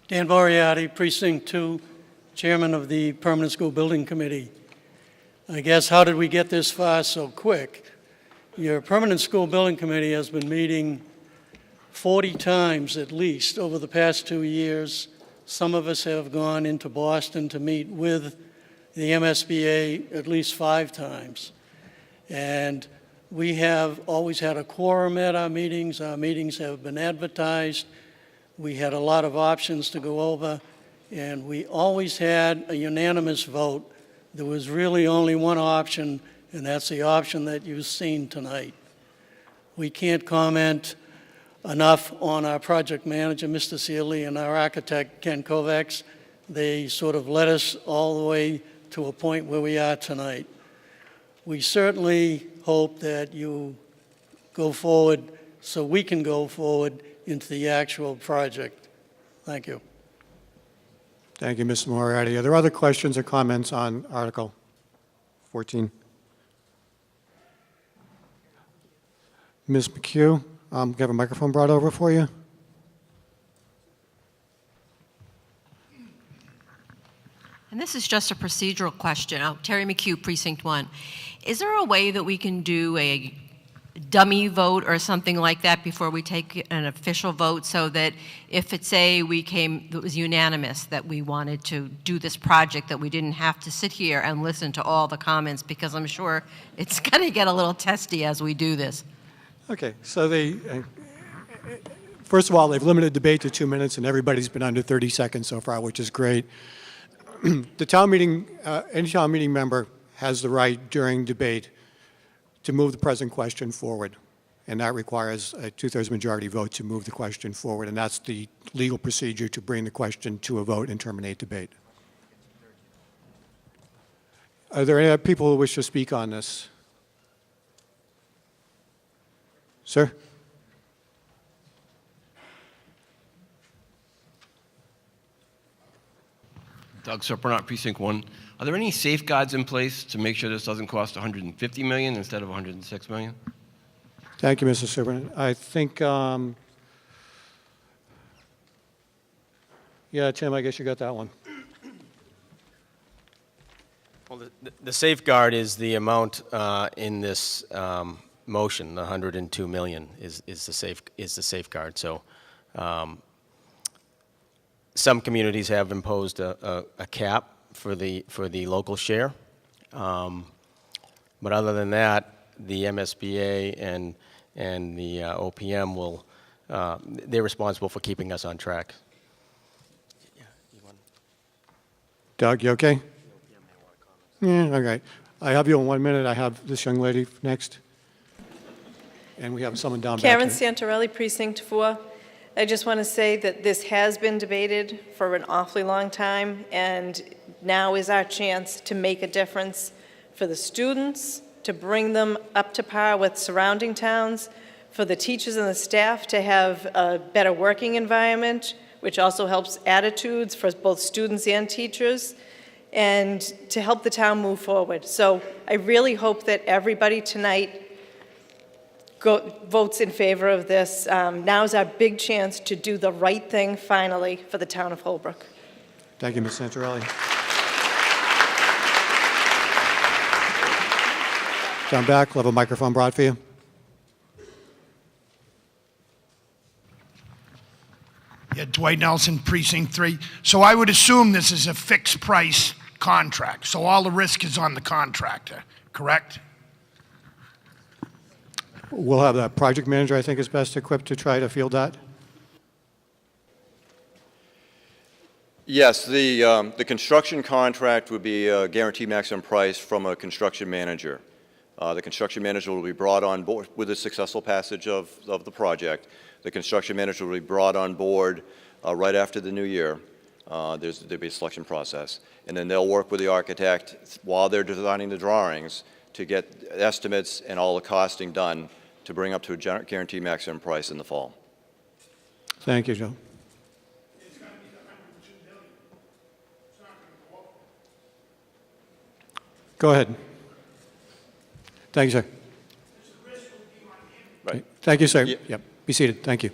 Dan Moriarty, Precinct 2, Chairman of the Permanent School Building Committee. I guess, how did we get this far so quick? Your Permanent School Building Committee has been meeting 40 times at least over the past 2 years. Some of us have gone into Boston to meet with the MSBA at least 5 times. And we have always had a quorum at our meetings. Our meetings have been advertised. We had a lot of options to go over, and we always had a unanimous vote. There was really only one option, and that's the option that you've seen tonight. We can't comment enough on our project manager, Mr. Seeley, and our architect, Ken Kovacs. They sort of led us all the way to a point where we are tonight. We certainly hope that you go forward so we can go forward into the actual project. Thank you. Thank you, Mr. Moriarty. Are there other questions or comments on Article 14? Ms. McHugh, can I have a microphone brought over for you? And this is just a procedural question. Terry McHugh, Precinct 1. Is there a way that we can do a dummy vote or something like that before we take an official vote, so that if it was unanimous that we wanted to do this project, that we didn't have to sit here and listen to all the comments, because I'm sure it's going to get a little testy as we do this. Okay, so first of all, they've limited debate to 2 minutes, and everybody's been under 30 seconds so far, which is great. The town meeting, any town meeting member has the right during debate to move the present question forward, and that requires a 2/3 majority vote to move the question forward, and that's the legal procedure to bring the question to a vote and terminate debate. Are there any other people who wish to speak on this? Sir? Doug Surprenant, Precinct 1. Are there any safeguards in place to make sure this doesn't cost $150 million instead of $106 million? Thank you, Mr. Superintendent. I think, yeah, Tim, I guess you got that one. Well, the safeguard is the amount in this motion. The $102 million is the safeguard. So, some communities have imposed a cap for the local share, but other than that, the MSBA and the OPM will they're responsible for keeping us on track. Doug, you okay? Yeah, okay. I have you in 1 minute. I have this young lady next, and we have someone down back Karen here. Santorelli, Precinct 4. I just want to say that this has been debated for an awfully long time, and now is our chance to make a difference for the students, to bring them up to par with surrounding towns, for the teachers and the staff to have a better working environment, which also helps attitudes for both students and teachers, and to help the town move forward. So I really hope that everybody tonight votes in favor of this. Now's our big chance to do the right thing finally for the town of Holbrook. Thank you, Ms. Santorelli. Down back, we'll have a microphone brought for you. Yeah, Dwight Nelson, Precinct 3. So I would assume this is a fixed price contract, so all the risk is on the contractor, correct? We'll have the project manager, I think, is best equipped to try to field that. Yes, the construction contract would be a guaranteed maximum price from a construction manager. The construction manager will be brought on board with the successful passage of the project. The construction manager will be brought on board right after the new year. There'll be a selection process. And then they'll work with the architect while they're designing the drawings to get estimates and all the costing done to bring up to a guaranteed maximum price in the fall. Thank you, Joe. Go ahead. Thank you, sir. Right. Thank you, sir. Yeah. Yep. Be seated. Thank you.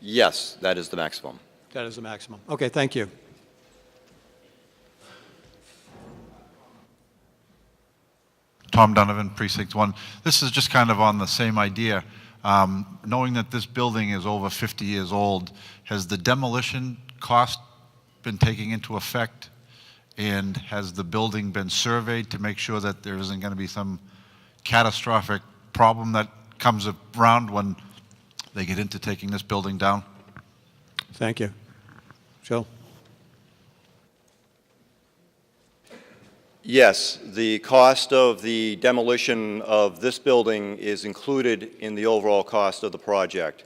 Yes, that is the maximum. That is the maximum. Okay, thank you. Tom Donovan, Precinct 1. This is just kind of on the same idea. Knowing that this building is over 50 years old, has the demolition cost been taken into effect? And has the building been surveyed to make sure that there isn't going to be some catastrophic problem that comes around when they get into taking this building down? Thank you. Joe? Yes, the cost of the demolition of this building is included in the overall cost of the project.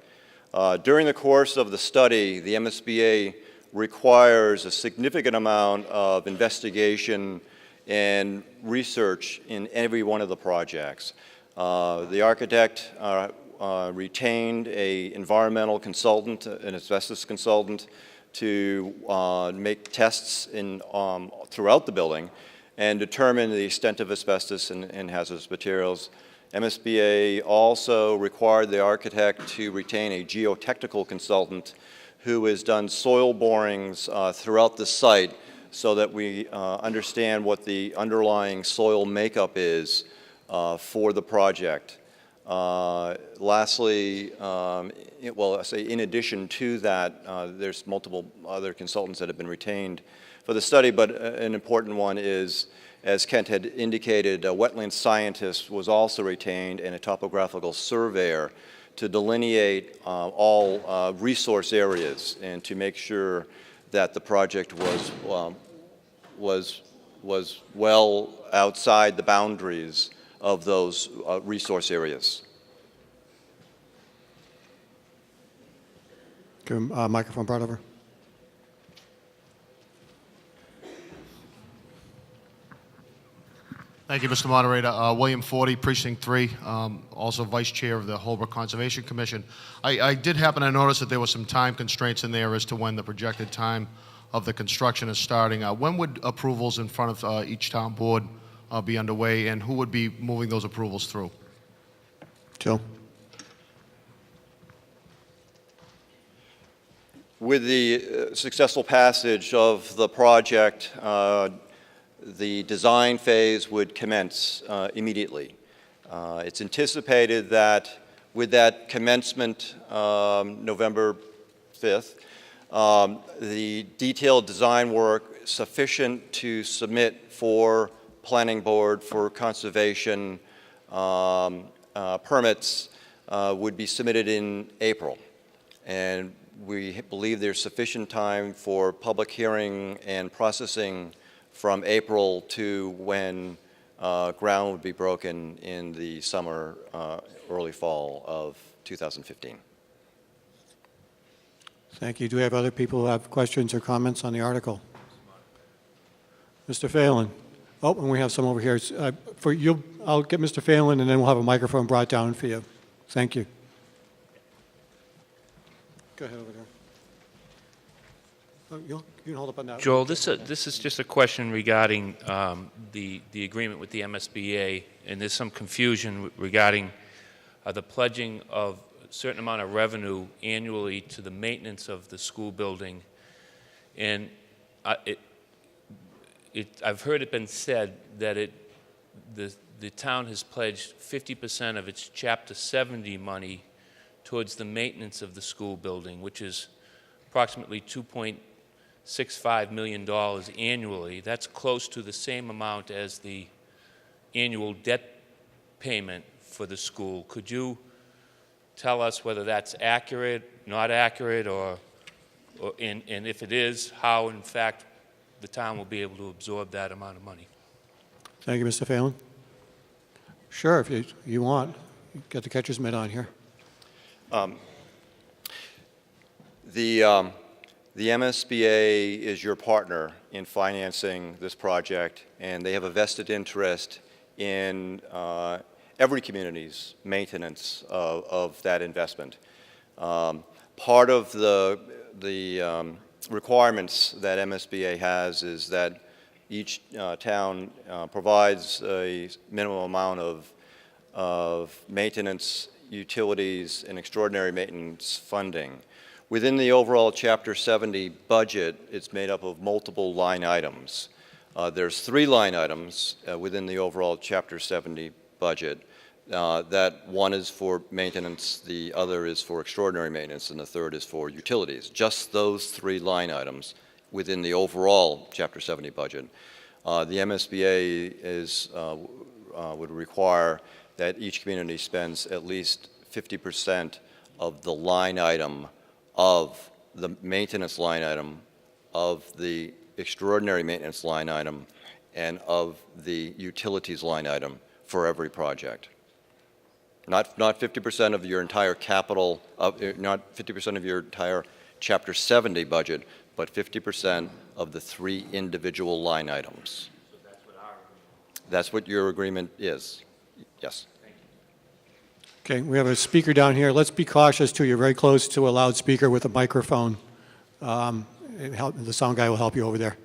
During the course of the study, the MSBA requires a significant amount of investigation and research in every one of the projects. The architect retained an environmental consultant, an asbestos consultant, to make tests throughout the building and determine the extent of asbestos and hazardous materials. MSBA also required the architect to retain a geotechnical consultant who has done soil borings throughout the site so that we understand what the underlying soil makeup is for the project. Lastly, well, I say in addition to that, there's multiple other consultants that have been retained for the study, but an important one is, as Kent had indicated, a wetland scientist was also retained and a topographical surveyor to delineate all resource areas and to make sure that the project was well outside the boundaries of those resource areas. Microphone brought over. Thank you, Mr. Moderator. William Forty, Precinct 3, also Vice Chair of the Holbrook Conservation Commission. I did happen to notice that there were some time constraints in there as to when the projected time of the construction is starting. When would approvals in front of each town board be underway, and who would be moving those approvals through? Joe? With the successful passage of the project, the design phase would commence immediately. It's anticipated that with that commencement November 5th, the detailed design work sufficient to submit for planning board for conservation permits would be submitted in April. And we believe there's sufficient time for public hearing and processing from April to when ground would be broken in the summer, early fall of 2015. Thank you. Do we have other people who have questions or comments on the article? Mr. Phelan. Oh, and we have some over here. For you, I'll get Mr. Phelan, and then we'll have a microphone brought down for you. Thank you. Go ahead over there. Oh, you can hold up on that. Joel, this is just a question regarding the agreement with the MSBA, and there's some confusion regarding the pledging of a certain amount of revenue annually to the maintenance of the school building. And I've heard it been said that the town has pledged 50% of its Chapter 70 money towards the maintenance of the school building, which is approximately $2.65 million annually. That's close to the same amount as the annual debt payment for the school. Could you tell us whether that's accurate, not accurate, and if it is, how, in fact, the town will be able to absorb that amount of money? Thank you, Mr. Phelan. Sure, if you want. Get the catcher's mitt on here. The MSBA is your partner in financing this project, and they have a vested interest in every community's maintenance of that investment. Part of the requirements that MSBA has is that each town provides a minimum amount of maintenance, utilities, and extraordinary maintenance funding. Within the overall Chapter 70 budget, it's made up of multiple line items. There's 3 line items within the overall Chapter 70 budget. That one is for maintenance, the other is for extraordinary maintenance, and the third is for utilities. Just those 3 line items within the overall Chapter 70 budget. The MSBA would require that each community spends at least 50% of the line item of the maintenance line item, of the extraordinary maintenance line item, and of the utilities line item for every project. Not 50% of your entire capital, not 50% of your entire Chapter 70 budget, but 50% of the 3 individual line items. So that's what our agreement is. That's what your agreement is. Yes. Okay, we have a speaker down here. Let's be cautious too. You're very close to a loudspeaker with a microphone. The sound guy will help you over there.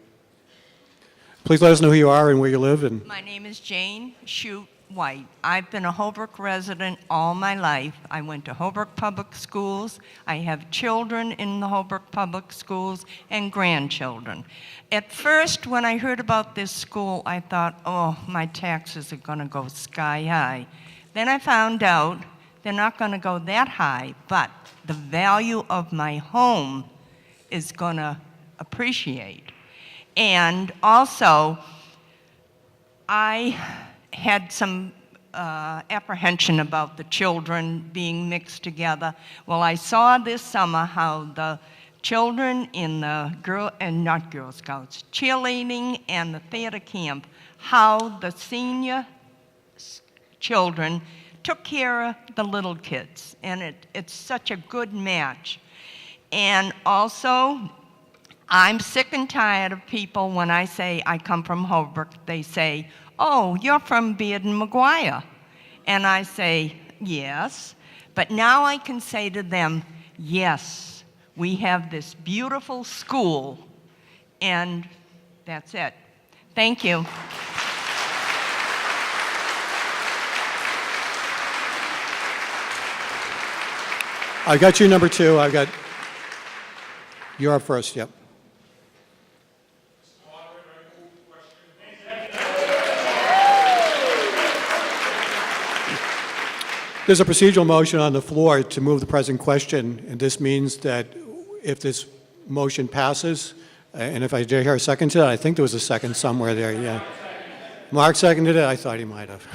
Please let us know who you are and where you live. And my name is Jane Shute White. I've been a Holbrook resident all my life. I went to Holbrook Public Schools. I have children in the Holbrook Public Schools and grandchildren. At first, when I heard about this school, I thought, oh, my taxes are going to go sky high. Then I found out they're not going to go that high, but the value of my home is going to appreciate. And also, I had some apprehension about the children being mixed together. Well, I saw this summer how the children in the not Girl Scouts, cheerleading and the theater camp, how the senior children took care of the little kids, and it's such a good match. And also, I'm sick and tired of people when I say I come from Holbrook, they say, oh, you're from Beard and McGuire. And I say, yes. But now I can say to them, yes, we have this beautiful school, and that's it. Thank you. I got you number 2. You're up first, yep. There's a procedural motion on the floor to move the present question, and this means that if this motion passes, and if I dare hear a second to that, I think there was a second somewhere there, yeah. Mark seconded it? I thought he might have.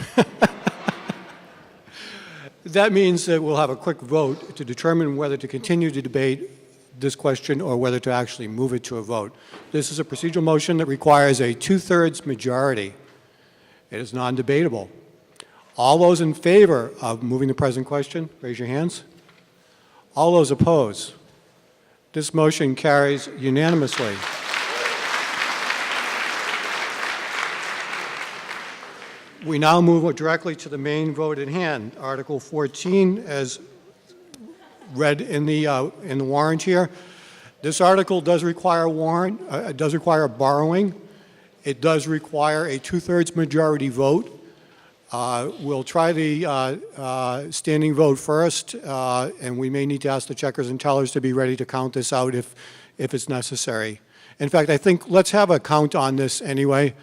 That means that we'll have a quick vote to determine whether to continue to debate this question or whether to actually move it to a vote. This is a procedural motion that requires a 2/3 majority. It is non-debatable. All those in favor of moving the present question, raise your hands. All those opposed. This motion carries unanimously. We now move directly to the main vote at hand. Article 14, as read in the warrant here. This article does require borrowing. It does require a 2/3 majority vote. We'll try the standing vote first, and we may need to ask the checkers and tellers to be ready to count this out if it's necessary. In fact, I think let's have a count on this anyway,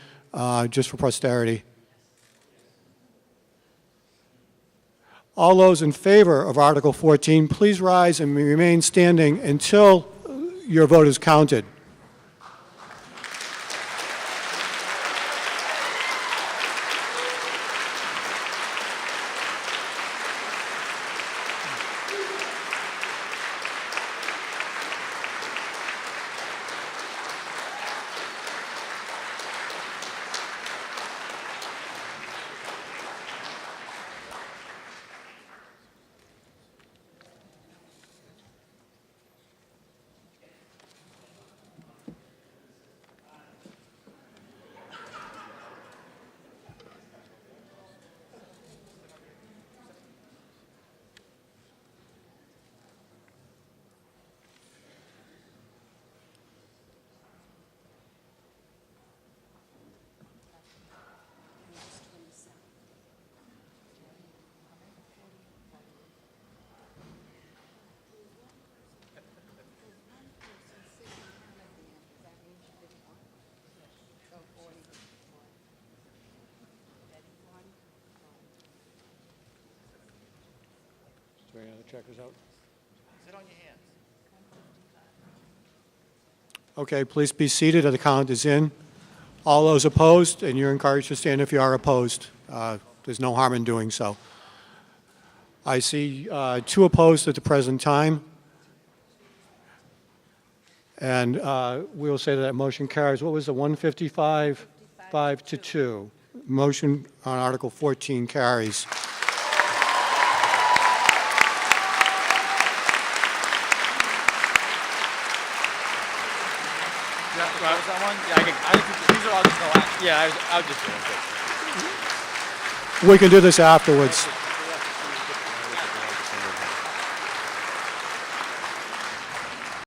just for posterity. All those in favor of Article 14, please rise and remain standing until your vote is counted. checkers out. Okay, please be seated. The count is in. All those opposed, and you're encouraged to stand if you are opposed. There's no harm in doing so. I see 2 opposed at the present time. And we will say that motion carries. What was the 155? 5-2. Motion on Article 14 carries. We can do this afterwards.